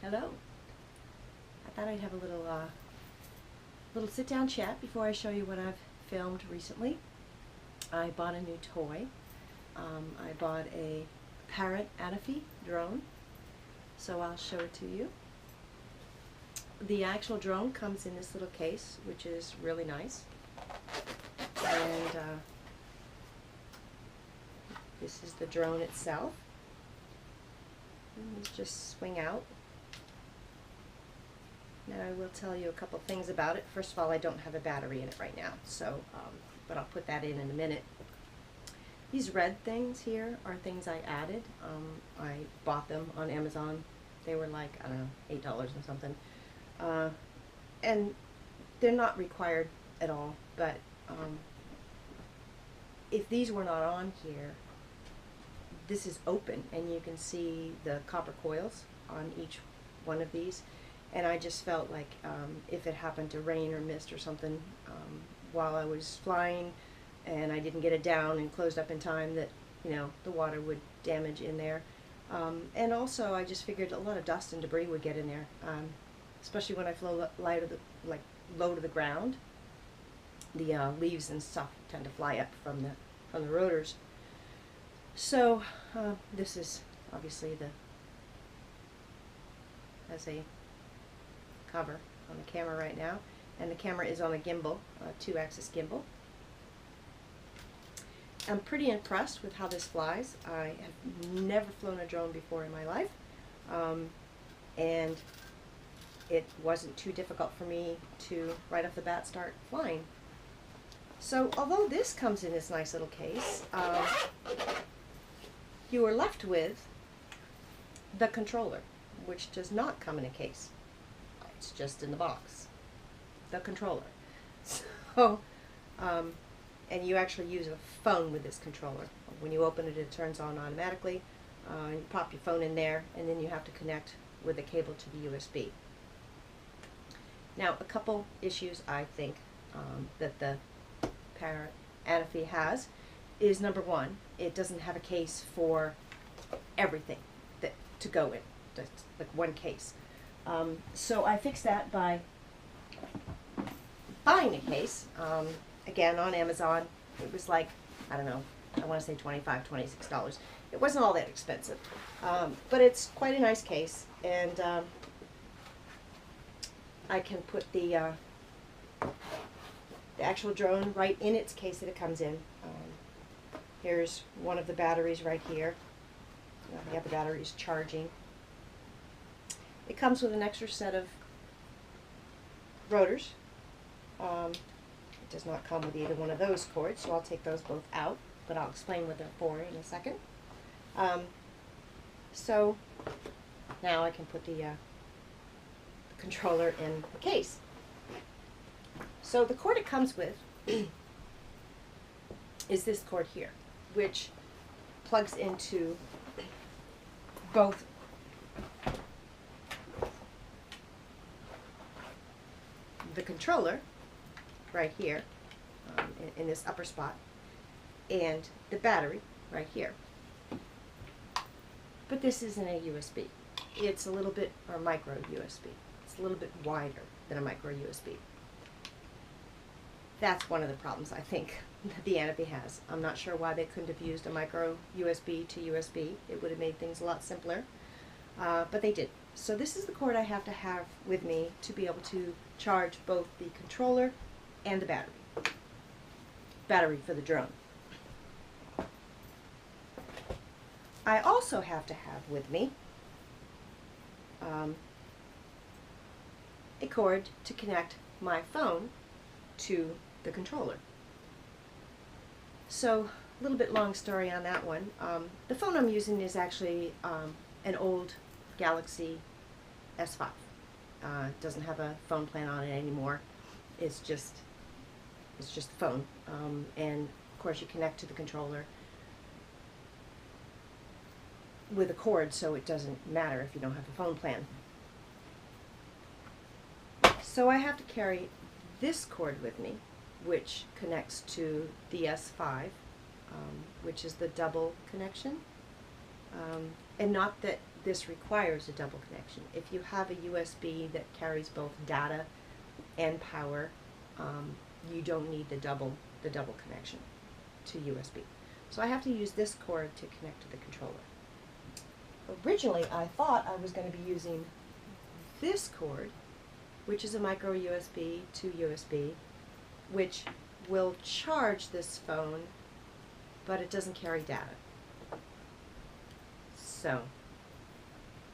Hello. I thought I'd have a little sit-down chat before I show you what I've filmed recently. I bought a new toy. I bought a Parrot Anafi drone, so I'll show it to you. The actual drone comes in this little case, which is really nice. And this is the drone itself. Let's just swing out. Now I will tell you a couple things about it. First of all, I don't have a battery in it right now, so but I'll put that in a minute. These red things here are things I added. I bought them on Amazon. They were like, I don't know, $8 or something. And they're not required at all, but if these were not on here, this is open and you can see the copper coils on each one of these. And I just felt like if it happened to rain or mist or something while I was flying and I didn't get it down and closed up in time, that, you know, the water would damage in there. And also I just figured a lot of dust and debris would get in there, especially when I flew low to the ground. The leaves and stuff tend to fly up from the rotors. So this is obviously has a cover on the camera right now, and the camera is on a gimbal, a 2-axis gimbal. I'm pretty impressed with how this flies. I have never flown a drone before in my life, and it wasn't too difficult for me to right off the bat start flying. So although this comes in this nice little case, you are left with the controller, which does not come in a case. It's just in the box, the controller. So, and you actually use a phone with this controller. When you open it, it turns on automatically. You pop your phone in there, and then you have to connect with the cable to the USB. Now, a couple issues I think that the Parrot Anafi has is, number one, it doesn't have a case for everything to go in. That's like one case. So I fixed that by buying a case, again on Amazon. It was like, I don't know, I want to say $25, $26. It wasn't all that expensive, but it's quite a nice case, and I can put the actual drone right in its case that it comes in. Here's one of the batteries right here. The other battery is charging. It comes with an extra set of rotors. It does not come with either one of those cords, so I'll take those both out, but I'll explain what they're for in a second. So now I can put the controller in the case. So the cord it comes with is this cord here, which plugs into both the controller right here in this upper spot and the battery right here. But this isn't a USB. It's a little bit, or micro USB. It's a little bit wider than a micro USB. That's one of the problems I think that the Anafi has. I'm not sure why they couldn't have used a micro USB to USB. It would have made things a lot simpler, but they did. So this is the cord I have to have with me to be able to charge both the controller and the battery for the drone. I also have to have with me a cord to connect my phone to the controller. So, a little bit long story on that one. The phone I'm using is actually an old Galaxy S5. It doesn't have a phone plan on it anymore. It's just the phone. And of course you connect to the controller with a cord, so it doesn't matter if you don't have a phone plan. So I have to carry this cord with me, which connects to the S5, which is the double connection. And not that this requires a double connection. If you have a USB that carries both data and power, you don't need the double connection to USB. So I have to use this cord to connect to the controller. Originally, I thought I was going to be using this cord, which is a micro USB to USB, which will charge this phone, but it doesn't carry data. So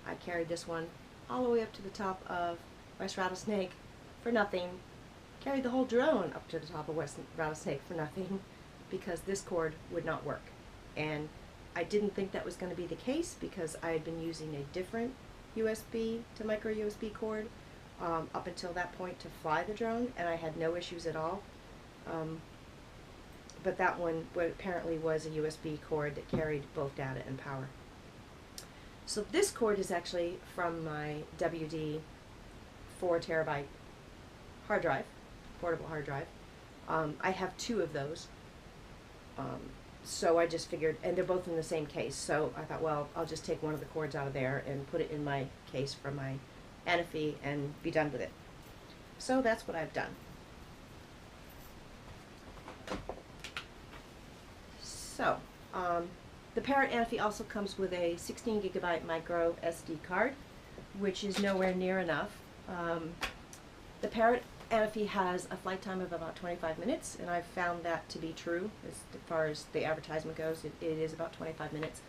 I carried this one all the way up to the top of West Rattlesnake for nothing. Carried the whole drone up to the top of West Rattlesnake for nothing because this cord would not work. And I didn't think that was going to be the case because I had been using a different USB to micro USB cord up until that point to fly the drone, and I had no issues at all. But that one apparently was a USB cord that carried both data and power. So this cord is actually from my WD 4 terabyte hard drive, portable hard drive. I have 2 of those. So I just figured, and they're both in the same case, so I thought, well, I'll just take one of the cords out of there and put it in my case for my Anafi and be done with it. So that's what I've done. So, the Parrot Anafi also comes with a 16 gigabyte micro SD card, which is nowhere near enough. The Parrot Anafi has a flight time of about 25 minutes, and I've found that to be true as far as the advertisement goes. It is about 25 minutes,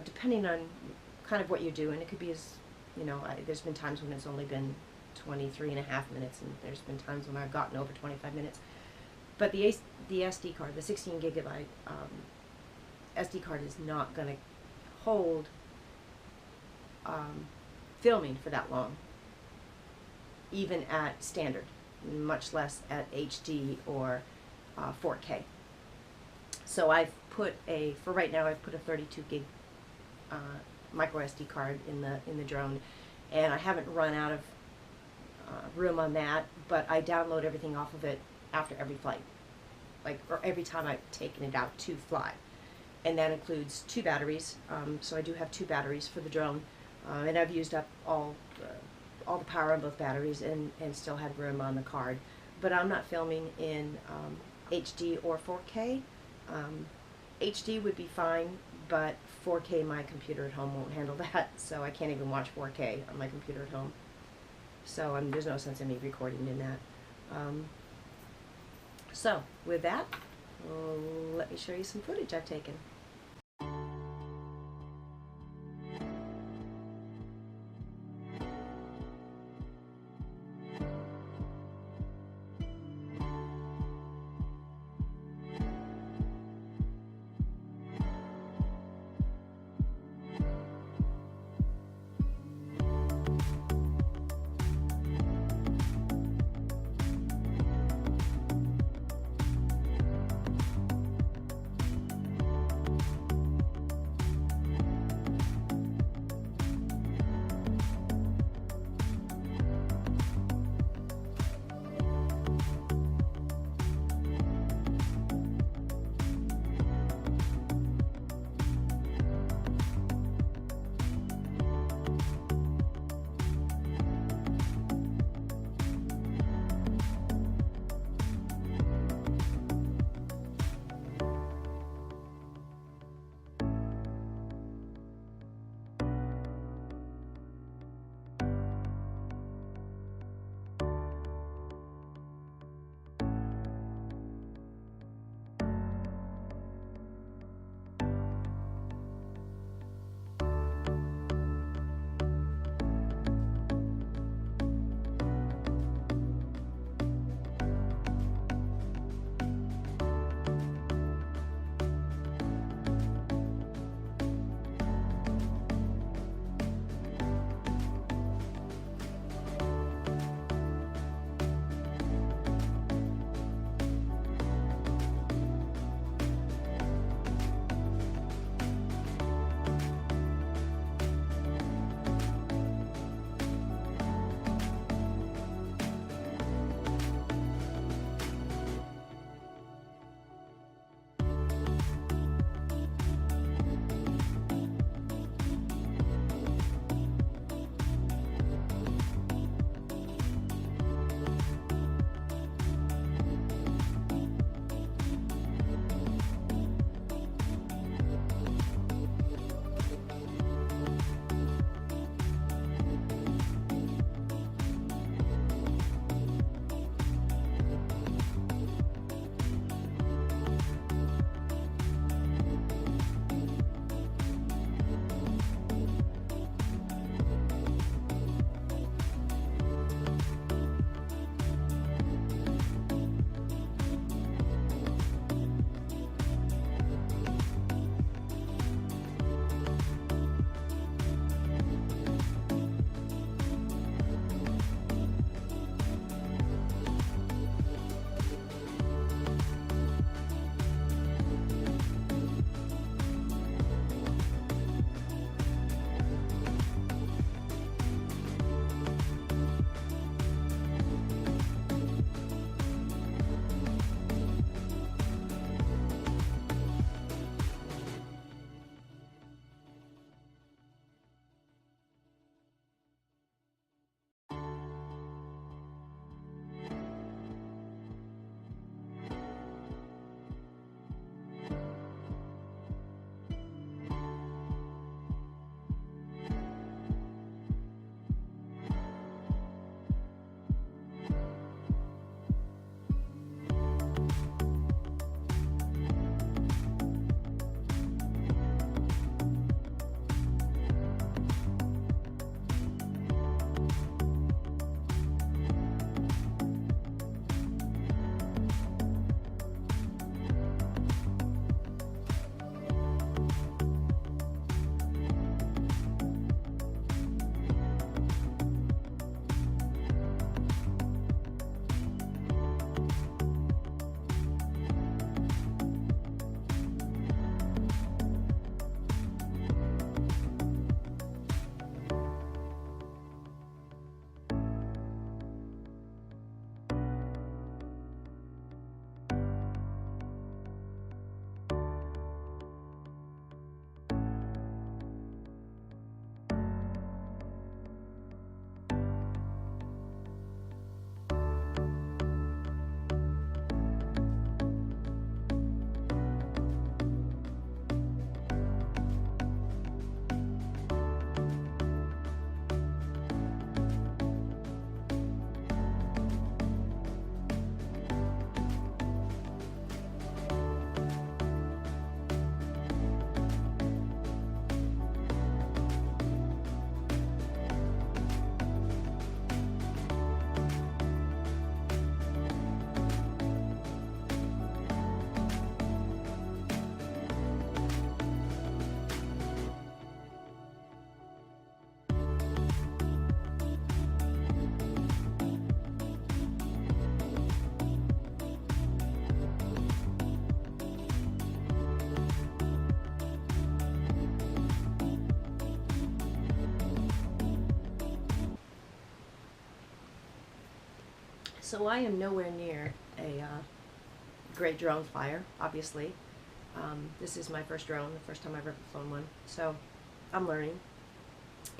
depending on kind of what you do, and it could be as, you know, there's been times when it's only been 23.5 minutes, and there's been times when I've gotten over 25 minutes. But the SD card, the 16 gigabyte SD card is not going to hold filming for that long, even at standard, much less at HD or 4K. So I've put for right now, I've put a 32 gig micro SD card in the drone, and I haven't run out of room on that, but I download everything off of it after every flight, or every time I've taken it out to fly. And that includes 2 batteries, so I do have 2 batteries for the drone, and I've used up all the power on both batteries and still had room on the card. But I'm not filming in HD or 4K. HD would be fine, but 4K, my computer at home won't handle that, so I can't even watch 4K on my computer at home. So there's no sense in me recording in that. So with that, let me show you some footage I've taken. So I am nowhere near a great drone flyer, obviously. This is my first drone, the first time I've ever flown one. So I'm learning.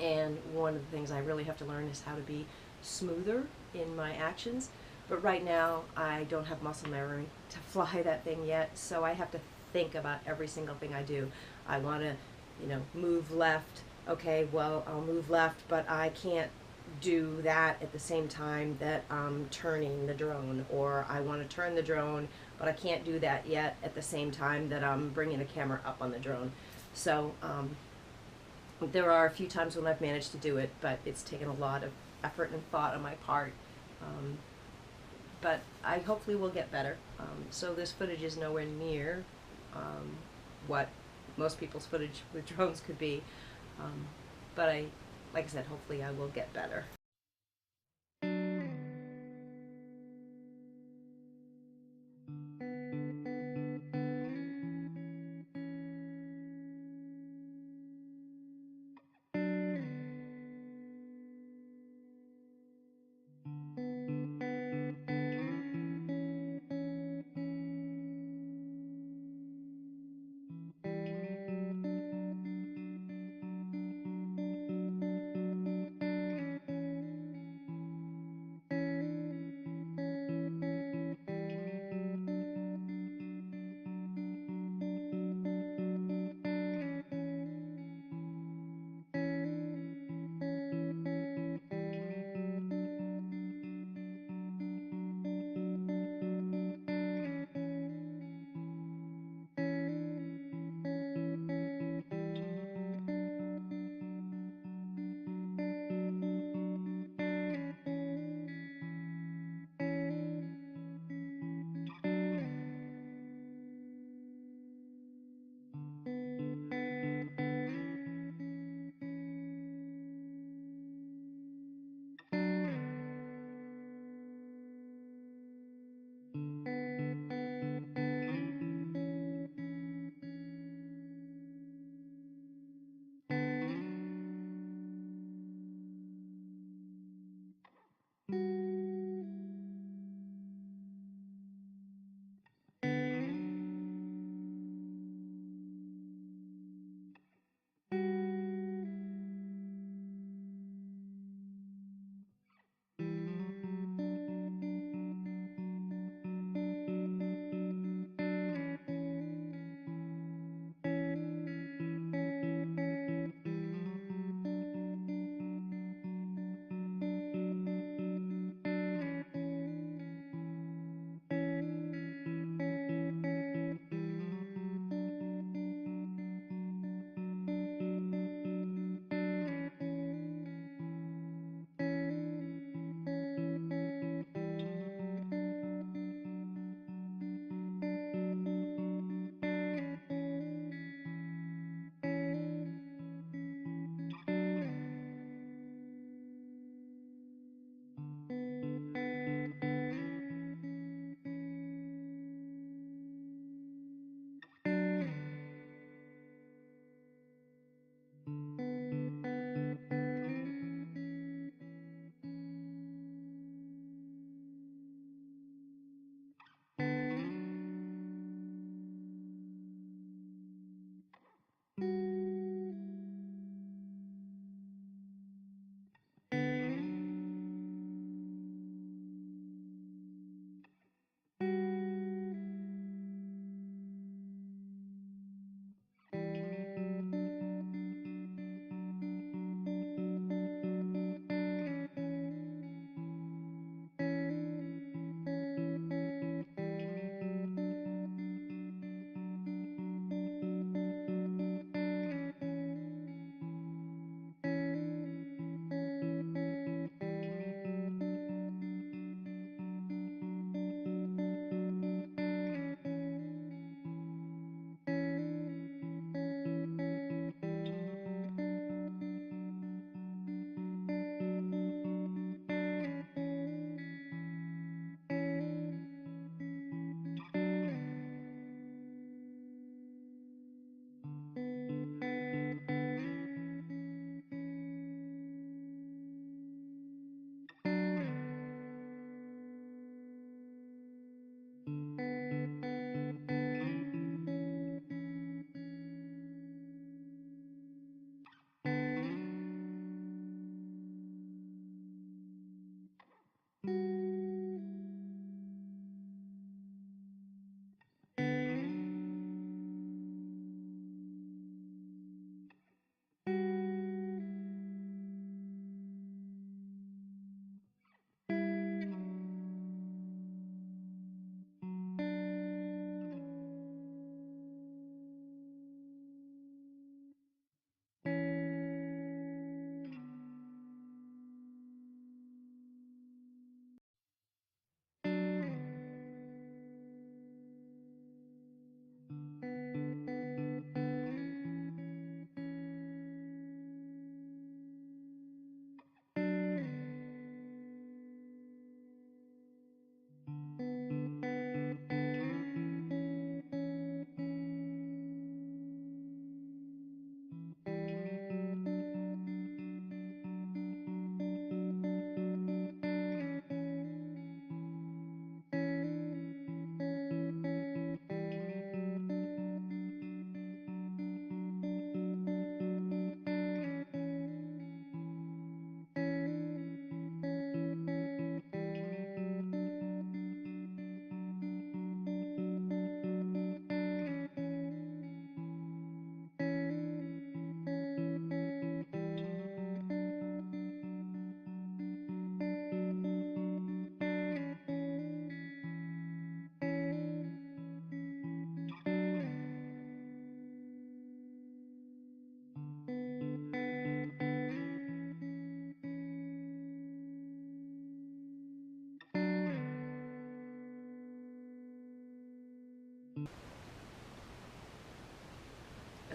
And one of the things I really have to learn is how to be smoother in my actions. But right now, I don't have muscle memory to fly that thing yet, so I have to think about every single thing I do. I want to, move left. Okay, well, I'll move left, but I can't do that at the same time that I'm turning the drone. Or I want to turn the drone, but I can't do that yet at the same time that I'm bringing the camera up on the drone. So, there are a few times when I've managed to do it, but it's taken a lot of effort and thought on my part. But I hopefully will get better. So this footage is nowhere near what most people's footage with drones could be. But like I said, hopefully I will get better.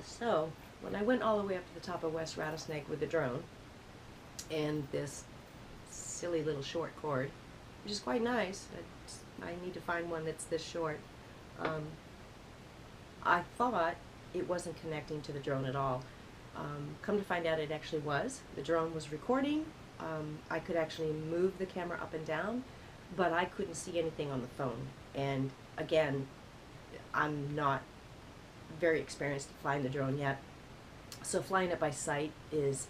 So, when I went all the way up to the top of West Rattlesnake with the drone and this silly little short cord, which is quite nice, I need to find one that's this short, I thought it wasn't connecting to the drone at all. Come to find out it actually was. The drone was recording. I could actually move the camera up and down, but I couldn't see anything on the phone. And again, I'm not very experienced at flying the drone yet, so flying it by sight is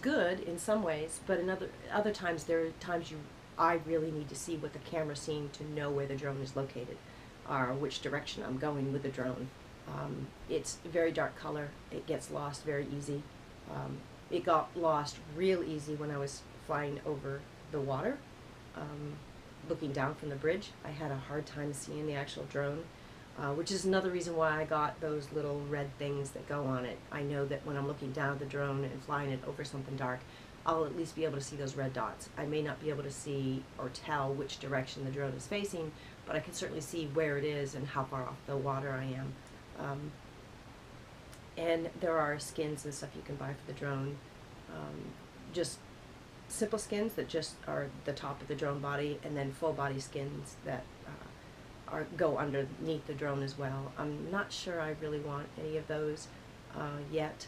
good in some ways, but in other times there are times I really need to see what the camera's seeing to know where the drone is located, or which direction I'm going with the drone. It's very dark color. It gets lost very easy. It got lost real easy when I was flying over the water, looking down from the bridge. I had a hard time seeing the actual drone, which is another reason why I got those little red things that go on it. I know that when I'm looking down at the drone and flying it over something dark, I'll at least be able to see those red dots. I may not be able to see or tell which direction the drone is facing, but I can certainly see where it is and how far off the water I am. And there are skins and stuff you can buy for the drone. Just simple skins that just are the top of the drone body, and then full body skins that go underneath the drone as well. I'm not sure I really want any of those yet.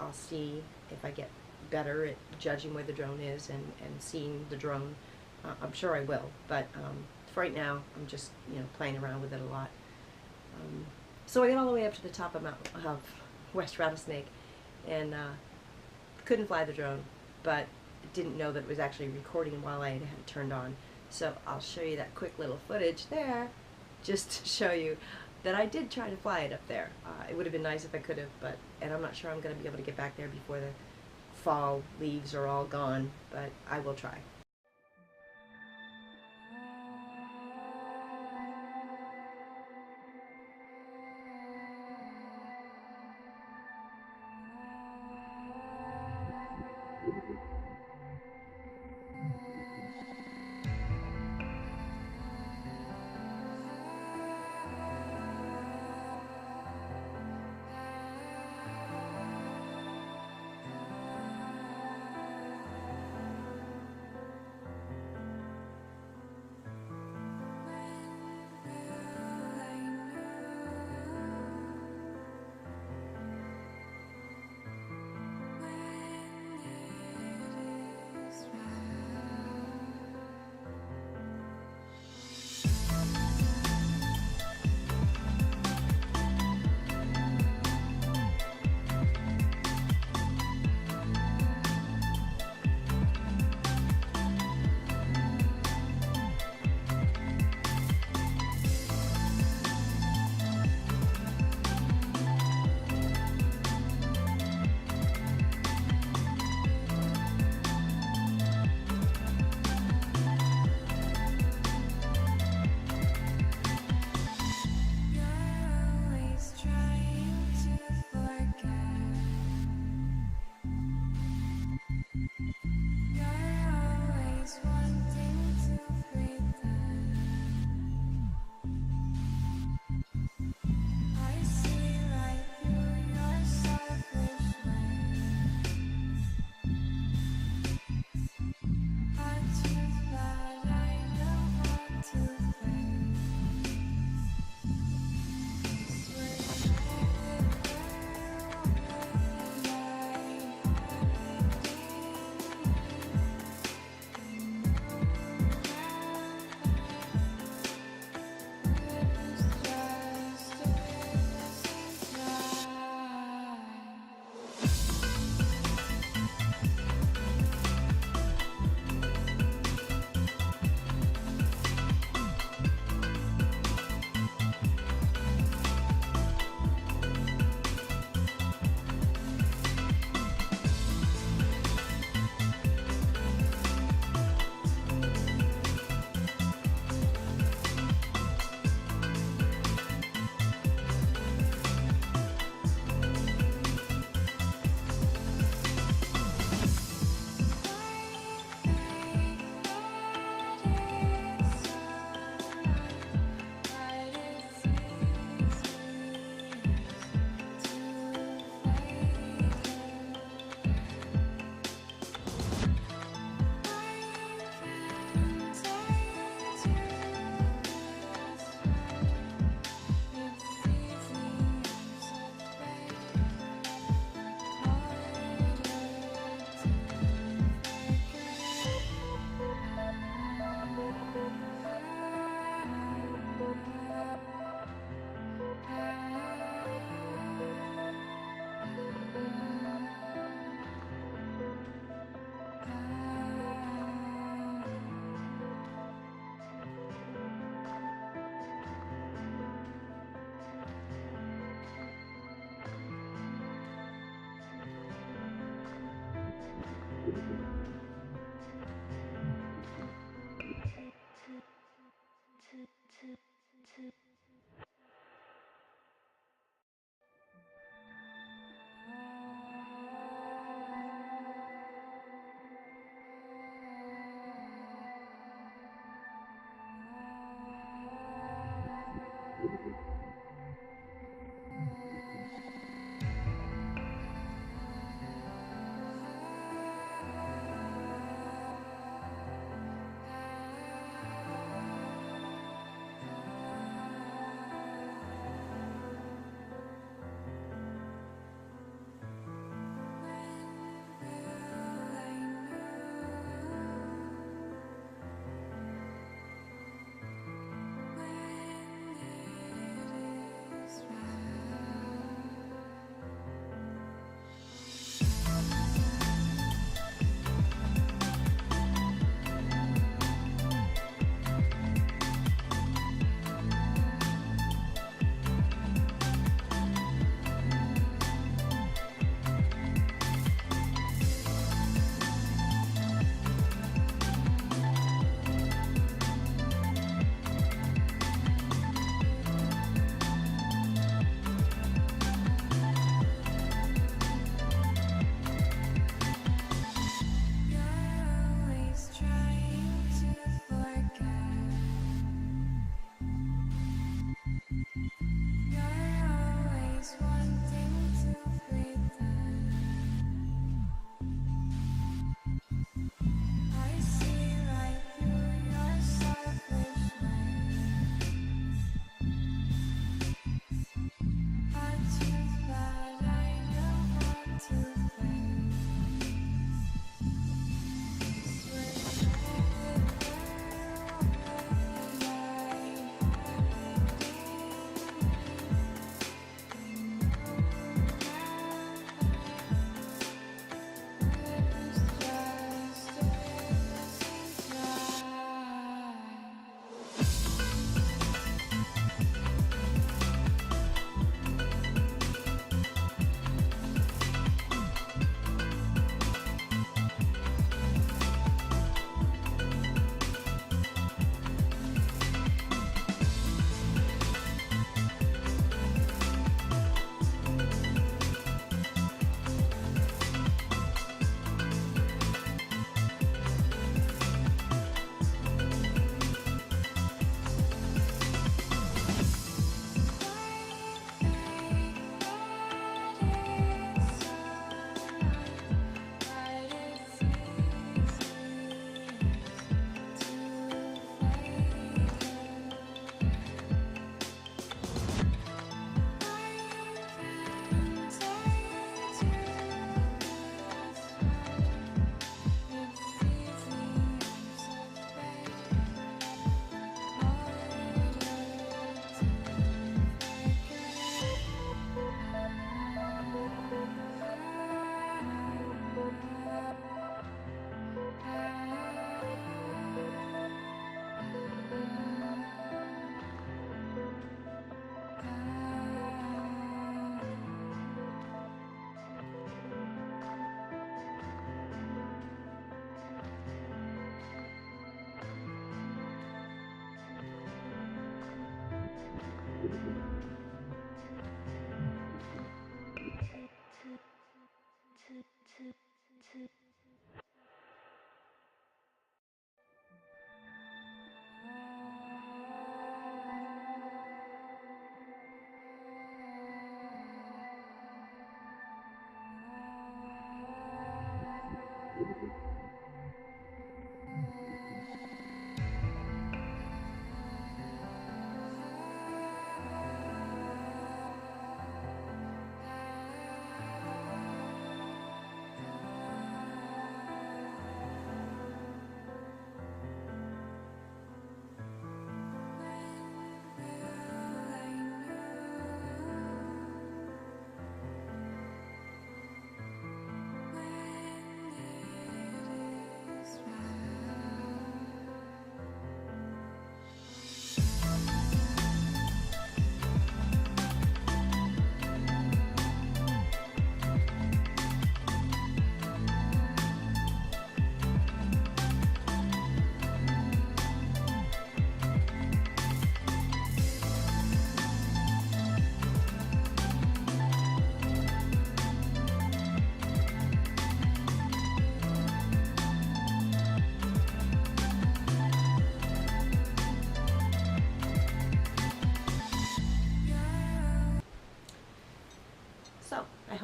I'll see if I get better at judging where the drone is and seeing the drone. I'm sure I will, but for right now I'm just playing around with it a lot. So I got all the way up to the top of West Rattlesnake and couldn't fly the drone, but didn't know that it was actually recording while I had it turned on. So I'll show you that quick little footage there, just to show you that I did try to fly it up there. It would have been nice if I could have, and I'm not sure I'm going to be able to get back there before the fall leaves are all gone, but I will try.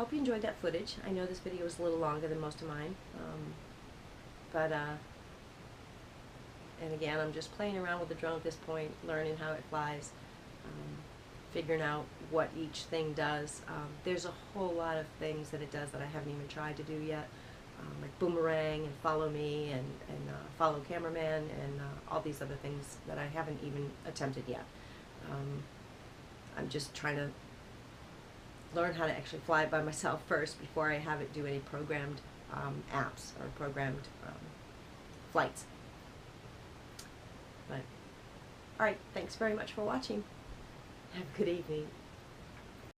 hope you enjoyed that footage. I know this video was a little longer than most of mine, and again, I'm just playing around with the drone at this point, learning how it flies, figuring out what each thing does. There's a whole lot of things that it does that I haven't even tried to do yet, like boomerang and follow me and follow cameraman and all these other things that I haven't even attempted yet. I'm just trying to learn how to actually fly by myself first before I have it do any programmed apps or programmed flights. But, alright, thanks very much for watching. Have a good evening.